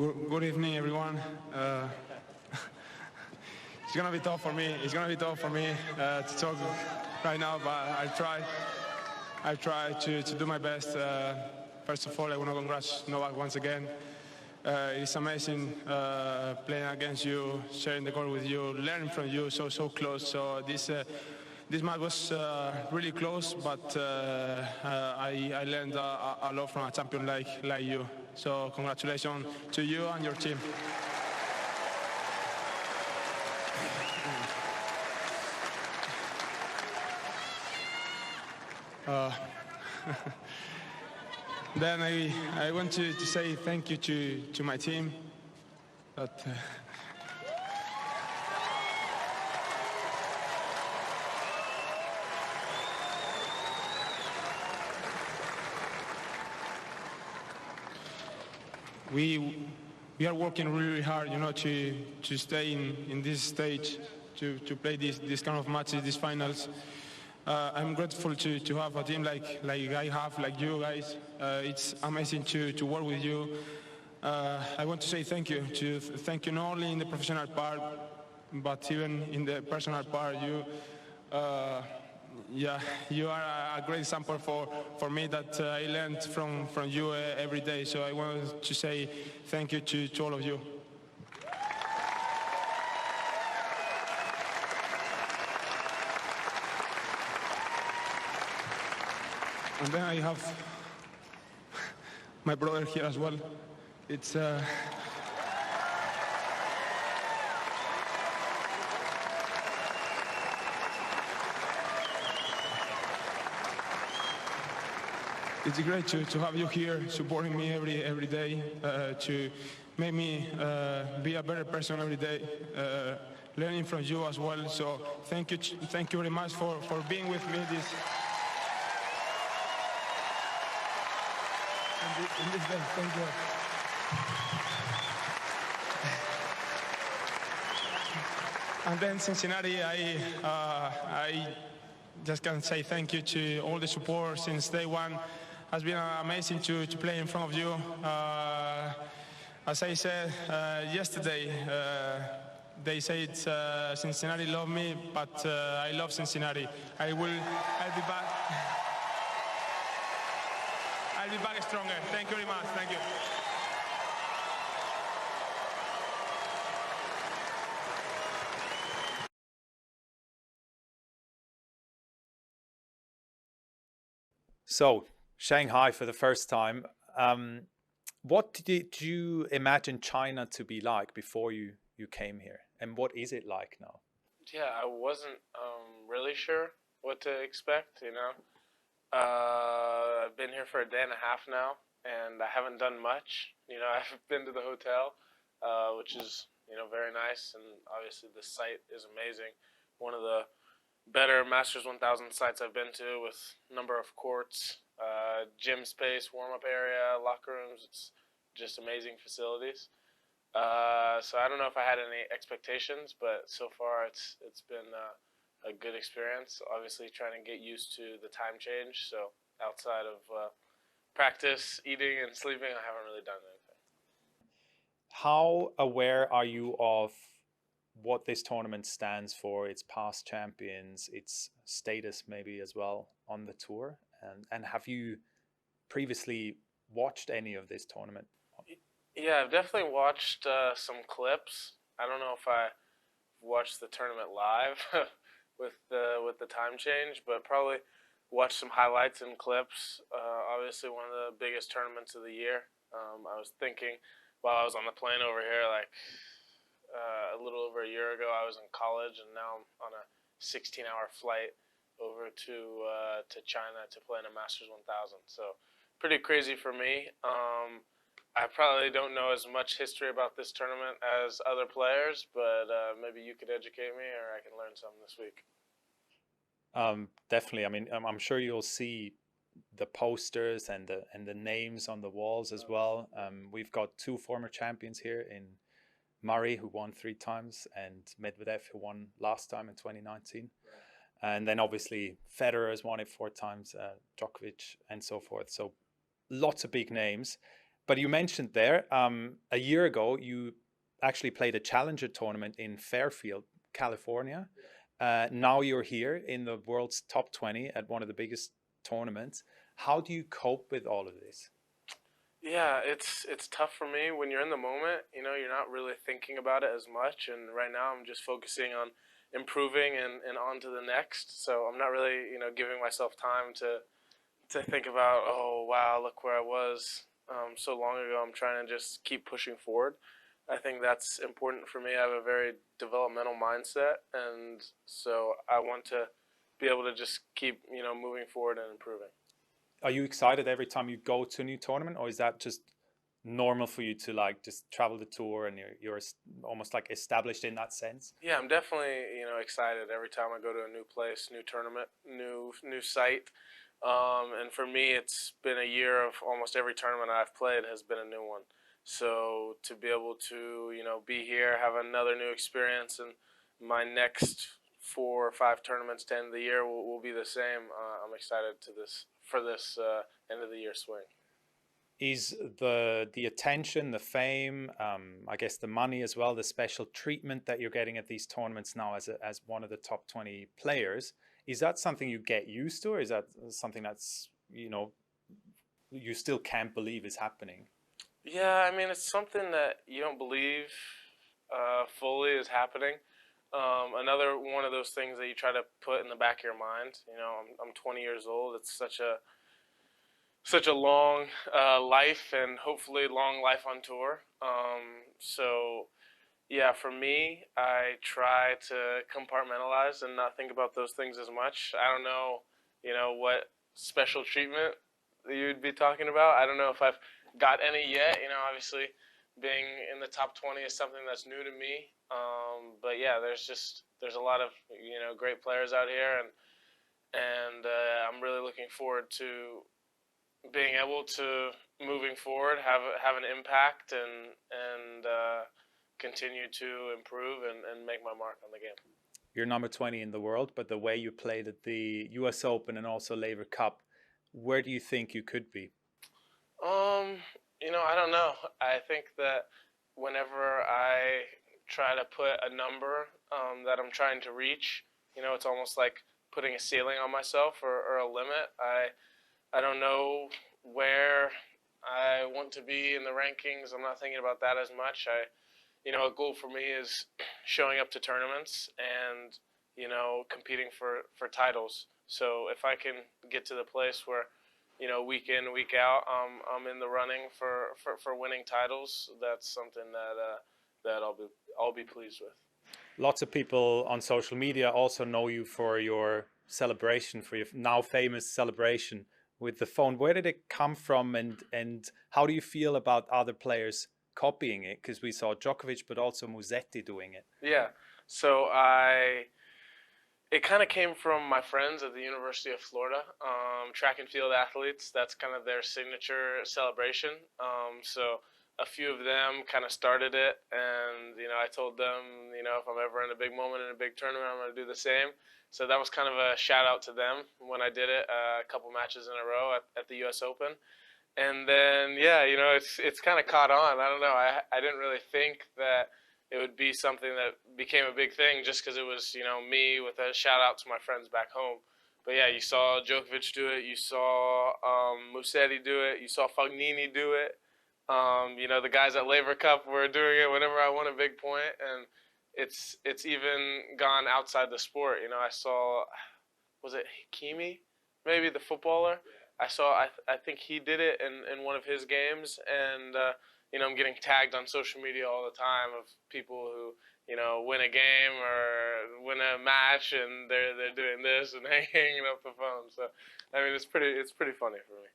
Good evening, everyone. It's gonna be tough for me. It's gonna be tough for me to talk right now, but I'll try. I'll try to do my best. First of all, I want to congratulate Novak once again. It's amazing playing against you, sharing the court with you, learning from you so close. So this match was really close, but I learned a lot from a champion like you. So congratulations to you and your team. Then I want to say thank you to my team. That, we are working really hard, to stay in this stage, to play this kind of matches, these finals. I'm grateful to have a team like I have, like you guys. It's amazing to work with you. I want to say thank you not only in the professional part, but even in the personal part. You are a great example for me that I learned from you every day. So I want to say thank you to all of you. And then I have my brother here as well. It's great to have you here supporting me every day, to make me be a better person every day, learning from you as well. So thank you very much for being with me in this day. Thank you. And then Cincinnati, I just can say thank you to all the support since day one. Has been amazing to play in front of you. As I said yesterday, they said Cincinnati love me, but I love Cincinnati. I'll be back. I'll be back stronger. Thank you very much. Thank you. So, Shanghai for the first time. What did you imagine China to be like before you came here? And what is it like now? Yeah, I wasn't really sure what to expect, I've been here for a day and a half now, and I haven't done much. I've been to the hotel, which is, very nice, and obviously the site is amazing. One of the better Masters 1000 sites I've been to, with number of courts, gym space, warm-up area, locker rooms. It's just amazing facilities. So I don't know if I had any expectations, but so far it's been a good experience. Obviously trying to get used to the time change. So outside of practice, eating, and sleeping, I haven't really done anything. How aware are you of what this tournament stands for, its past champions, its status maybe as well on the tour? And have you previously watched any of this tournament? Yeah, I've definitely watched some clips. I don't know if I watched the tournament live with the time change, but probably watched some highlights and clips. Obviously, one of the biggest tournaments of the year. I was thinking while I was on the plane over here, like a little over a year ago, I was in college, and now I'm on a 16-hour flight over to China to play in a Masters 1000. So pretty crazy for me. I probably don't know as much history about this tournament as other players, but maybe you could educate me, or I can learn something this week. Definitely. I mean, I'm sure you'll see the posters and the names on the walls as well. We've got two former champions here in Murray, who won 3 times, and Medvedev, who won last time in 2019. And then obviously Federer has won it 4 times, Djokovic, and so forth. So lots of big names. But you mentioned there, a year ago, you actually played a challenger tournament in Fairfield, California. Now you're here in the world's top 20 at one of the biggest tournaments. How do you cope with all of this? Yeah, it's tough for me when you're in the moment. You know, you're not really thinking about it as much. And right now, I'm just focusing on improving and on to the next. So I'm not really, giving myself time to think about, oh wow, look where I was so long ago. I'm trying to just keep pushing forward. I think that's important for me. I have a very developmental mindset, and so I want to be able to just keep, moving forward and improving. Are you excited every time you go to a new tournament, or is that just normal for you to like just travel the tour and you're almost like established in that sense? Yeah, I'm definitely, excited every time I go to a new place, new tournament, new site. And for me, it's been a year of almost every tournament I've played has been a new one. So to be able to, be here, have another new experience, and my next 4 or 5 tournaments to end of the year will be the same. I'm excited for this end of the year swing. Is the attention, the fame, I guess the money as well, the special treatment that you're getting at these tournaments now as one of the top 20 players, is that something you get used to, or is that something that's, you still can't believe is happening? Yeah, I mean, it's something that you don't believe fully is happening. Another one of those things that you try to put in the back of your mind. I'm 20 years old. It's such a long life, and hopefully long life on tour. So yeah, for me, I try to compartmentalize and not think about those things as much. I don't know, what special treatment you'd be talking about. I don't know if I've got any yet. Obviously, being in the top 20 is something that's new to me. But yeah, there's a lot of great players out here, and I'm really looking forward to being able to moving forward have an impact and continue to improve and make my mark on the game. You're number 20 in the world, but the way you played at the US Open and also Laver Cup, where do you think you could be? I don't know. I think that whenever I try to put a number that I'm trying to reach, it's almost like putting a ceiling on myself or a limit. I don't know where I want to be in the rankings. I'm not thinking about that as much. A goal for me is showing up to tournaments and, competing for titles. So if I can get to the place where, week in, week out, I'm in the running for winning titles, that's something that I'll be pleased with. Lots of people on social media also know you for your celebration, for your now famous celebration with the phone. Where did it come from, and how do you feel about other players copying it? Because we saw Djokovic, but also Musetti doing it. Yeah. So it kind of came from my friends at the University of Florida, track and field athletes. That's kind of their signature celebration. So a few of them kind of started it, and I told them, if I'm ever in a big moment in a big tournament, I'm going to do the same. So that was kind of a shout out to them when I did it a couple matches in a row at the U.S. Open. And then, yeah, it's kind of caught on. I don't know. I didn't really think that it would be something that became a big thing just because it was, me with a shout out to my friends back home. But yeah, you saw Djokovic do it. You saw Musetti do it. You saw Fognini do it. The guys at Laver Cup were doing it whenever I won a big point, and it's even gone outside the sport. I saw, was it Hakimi, maybe the footballer? I think he did it in one of his games, and I'm getting tagged on social media all the time of people who win a game or win a match, and they're doing this and hanging up the phone. So I mean, it's pretty funny for me.